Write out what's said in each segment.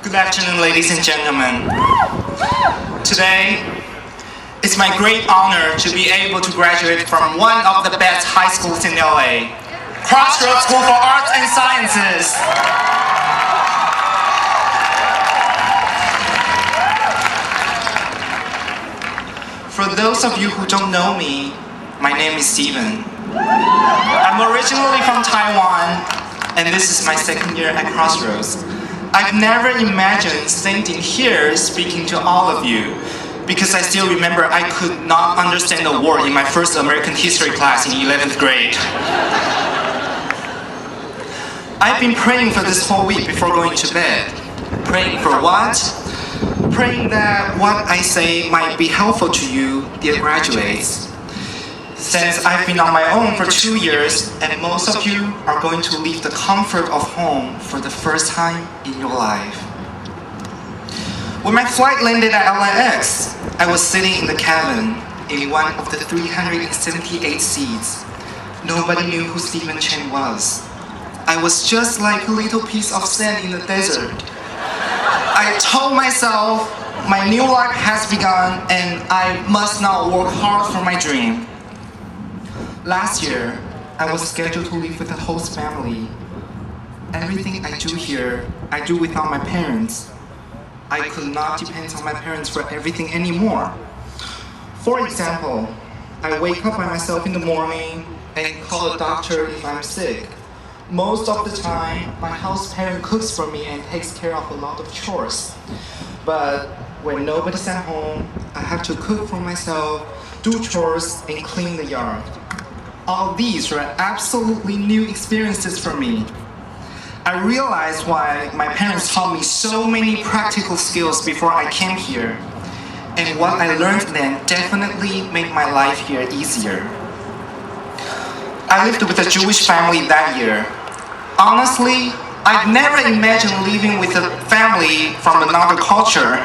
Good afternoon, ladies and gentlemen. Today, it's my great honor to be able to graduate from one of the best high schools in LA, Crossroads School for Arts and Sciences. For those of you who don't know me, my name is Steven. I'm originally from Taiwan, and this is my second year at Crossroads. I've never imagined standing here speaking to all of you, because I still remember I could not understand a word in my first American history class in 11th grade. I've been praying for this whole week before going to bed. Praying for what? Praying that what I say might be helpful to you, dear graduates. Since I've been on my own for 2 years, and most of you are going to leave the comfort of home for the first time in your life. When my flight landed at LAX, I was sitting in the cabin in one of the 378 seats. Nobody knew who Stephen Chang was. I was just like a little piece of sand in the desert. I told myself my new life has begun and I must now work hard for my dream. Last year, I was scheduled to live with a host family. Everything I do here, I do without my parents. I could not depend on my parents for everything anymore. For example, I wake up by myself in the morning and call a doctor if I'm sick. Most of the time, my house parent cooks for me and takes care of a lot of chores. But when nobody's at home, I have to cook for myself, do chores, and clean the yard. All these were absolutely new experiences for me. I realized why my parents taught me so many practical skills before I came here. And what I learned then definitely made my life here easier. I lived with a Jewish family that year. Honestly, I've never imagined living with a family from another culture.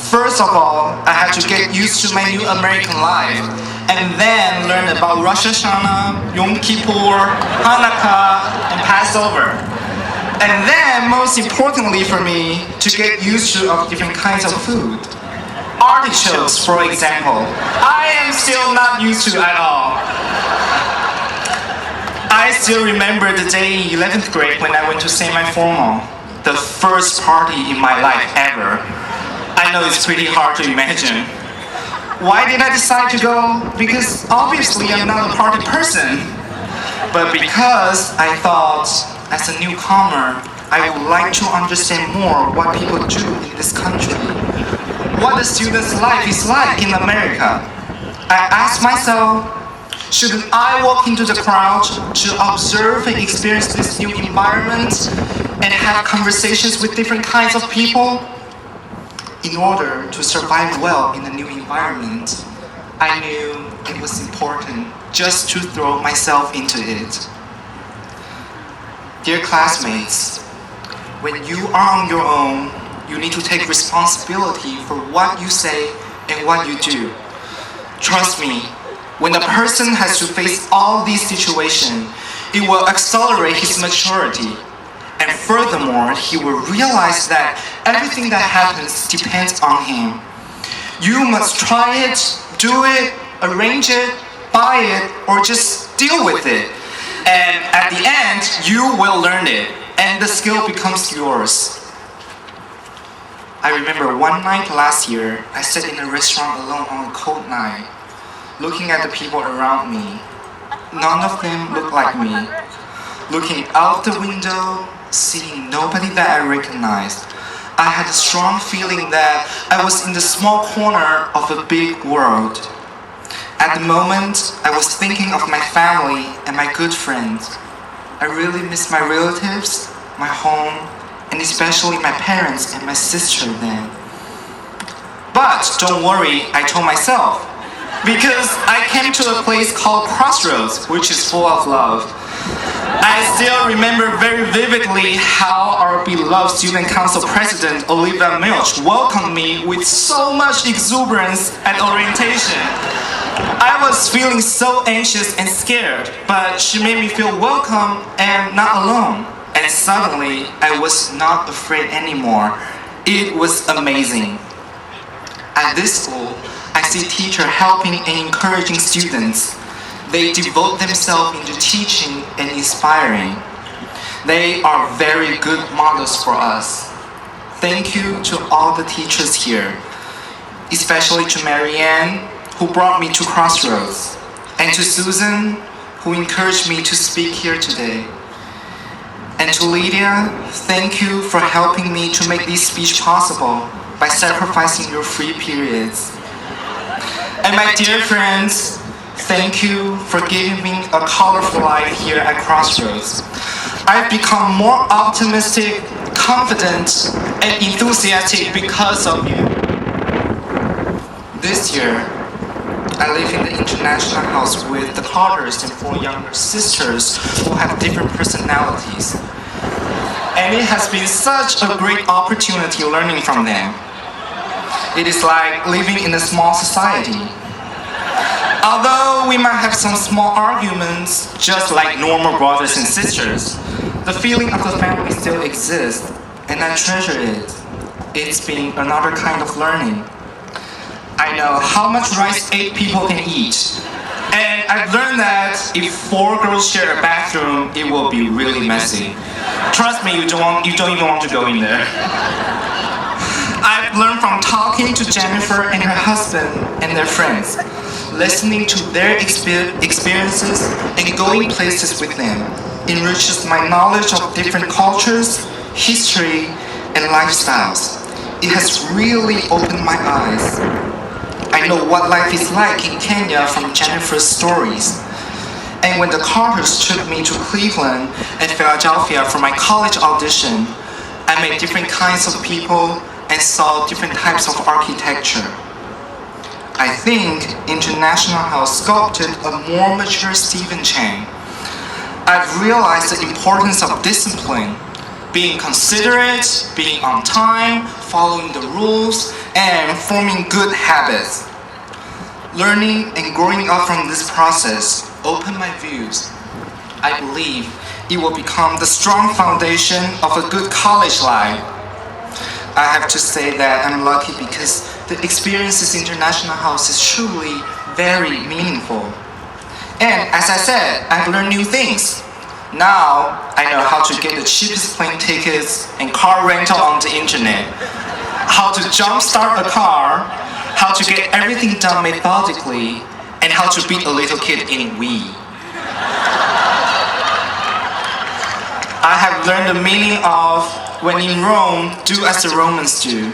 First of all, I had to get used to my new American life, and then learn about Rosh Hashanah, Yom Kippur, Hanukkah, and Passover. And then, most importantly for me, to get used to different kinds of food. Artichokes, for example, I am still not used to at all. I still remember the day in 11th grade when I went to semi-formal, the first party in my life ever. I know it's pretty hard to imagine. Why did I decide to go? Because obviously I'm not a party person. But because I thought, as a newcomer, I would like to understand more what people do in this country. What a student's life is like in America. I asked myself, shouldn't I walk into the crowd to observe and experience this new environment and have conversations with different kinds of people? In order to survive well in a new environment, I knew it was important just to throw myself into it. Dear classmates, when you are on your own, you need to take responsibility for what you say and what you do. Trust me, when a person has to face all these situations, it will accelerate his maturity. And furthermore, he will realize that everything that happens depends on him. You must try it, do it, arrange it, buy it, or just deal with it. And at the end, you will learn it, and the skill becomes yours. I remember one night last year, I sat in a restaurant alone on a cold night, looking at the people around me. None of them looked like me. Looking out the window, seeing nobody that I recognized, I had a strong feeling that I was in the small corner of a big world. At the moment, I was thinking of my family and my good friends. I really miss my relatives, my home, and especially my parents and my sister then. But don't worry, I told myself, because I came to a place called Crossroads, which is full of love. I still remember very vividly how our beloved Student Council President, Olivia Milch, welcomed me with so much exuberance at orientation. I was feeling so anxious and scared, but she made me feel welcome and not alone. and suddenly I was not afraid anymore. It was amazing. At this school, I see teachers helping and encouraging students. They devote themselves into teaching and inspiring. They are very good models for us. Thank you to all the teachers here, especially to Marianne, who brought me to Crossroads, and to Susan, who encouraged me to speak here today. And to Lydia, thank you for helping me to make this speech possible by sacrificing your free periods. And my dear friends, thank you for giving me a colorful life here at Crossroads. I've become more optimistic, confident, and enthusiastic because of you. This year, I live in the international house with the Carters and 4 younger sisters who have different personalities. And it has been such a great opportunity learning from them. It is like living in a small society. Although we might have some small arguments, just like normal brothers and sisters, the feeling of the family still exists, and I treasure it. It's been another kind of learning. I know how much rice 8 people can eat, and I've learned that if 4 girls share a bathroom, it will be really messy. Trust me, you don't even want to go in there. I've learned from talking to Jennifer and her husband and their friends, listening to their experiences and going places with them enriches my knowledge of different cultures, history, and lifestyles. It has really opened my eyes. I know what life is like in Kenya from Jennifer's stories. And when the Carters took me to Cleveland and Philadelphia for my college audition, I met different kinds of people and saw different types of architecture. I think International House sculpted a more mature Stephen Chang. I've realized the importance of discipline, being considerate, being on time, following the rules, and forming good habits. Learning and growing up from this process opened my views. I believe it will become the strong foundation of a good college life. I have to say that I'm lucky because the experiences in International House is truly very meaningful. And as I said, I've learned new things. Now, I know how to get the cheapest plane tickets and car rental on the internet, how to jumpstart a car, how to get everything done methodically, and how to beat a little kid in Wii. I have learned the meaning of when in Rome, do as the Romans do.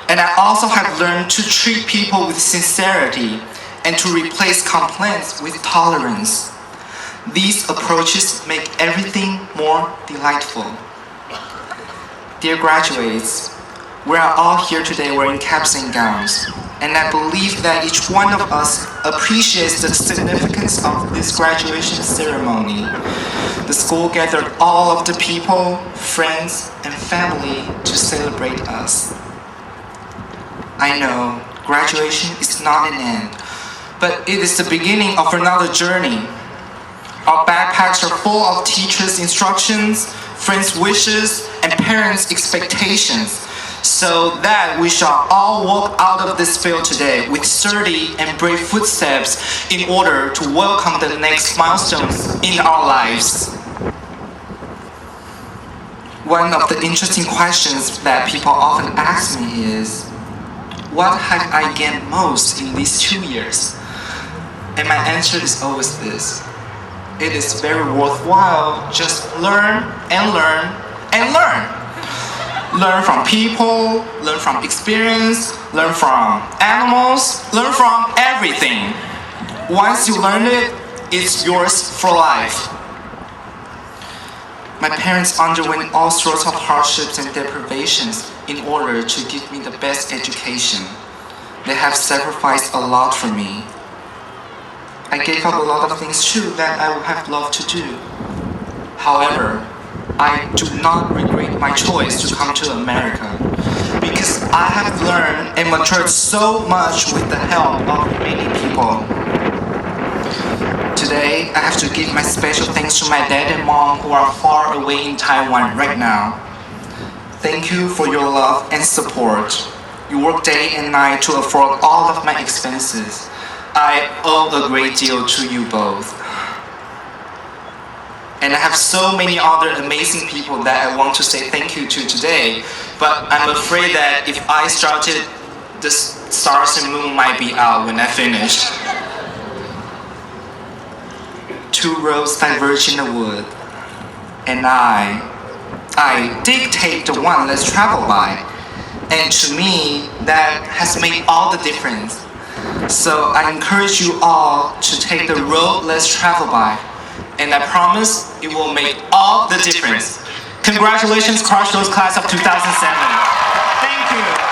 And I also have learned to treat people with sincerity and to replace complaints with tolerance. These approaches make everything more delightful. Dear graduates, we are all here today wearing caps and gowns, and I believe that each one of us appreciates the significance of this graduation ceremony. The school gathered all of the people, friends, and family to celebrate us. I know graduation is not an end, but it is the beginning of another journey. Our backpacks are full of teachers' instructions, friends' wishes, and parents' expectations, so that we shall all walk out of this field today with sturdy and brave footsteps in order to welcome the next milestones in our lives. One of the interesting questions that people often ask me is, what have I gained most in these 2 years? And my answer is always this. It is very worthwhile just learn and learn and learn. Learn from people, learn from experience, learn from animals, learn from everything. Once you learn it, it's yours for life. My parents underwent all sorts of hardships and deprivations in order to give me the best education. They have sacrificed a lot for me. I gave up a lot of things too that I would have loved to do. However, I do not regret my choice to come to America because I have learned and matured so much with the help of many people. Today, I have to give my special thanks to my dad and mom who are far away in Taiwan right now. Thank you for your love and support. You work day and night to afford all of my expenses. I owe a great deal to you both. And I have so many other amazing people that I want to say thank you to today, but I'm afraid that if I started, the stars and moon might be out when I finish. Two roads diverge in the wood, and I dictate the one let's travel by. And to me, that has made all the difference. So I encourage you all to take the road less traveled by. And I promise it will make all the difference. Congratulations, Crossroads class of 2007. Thank you.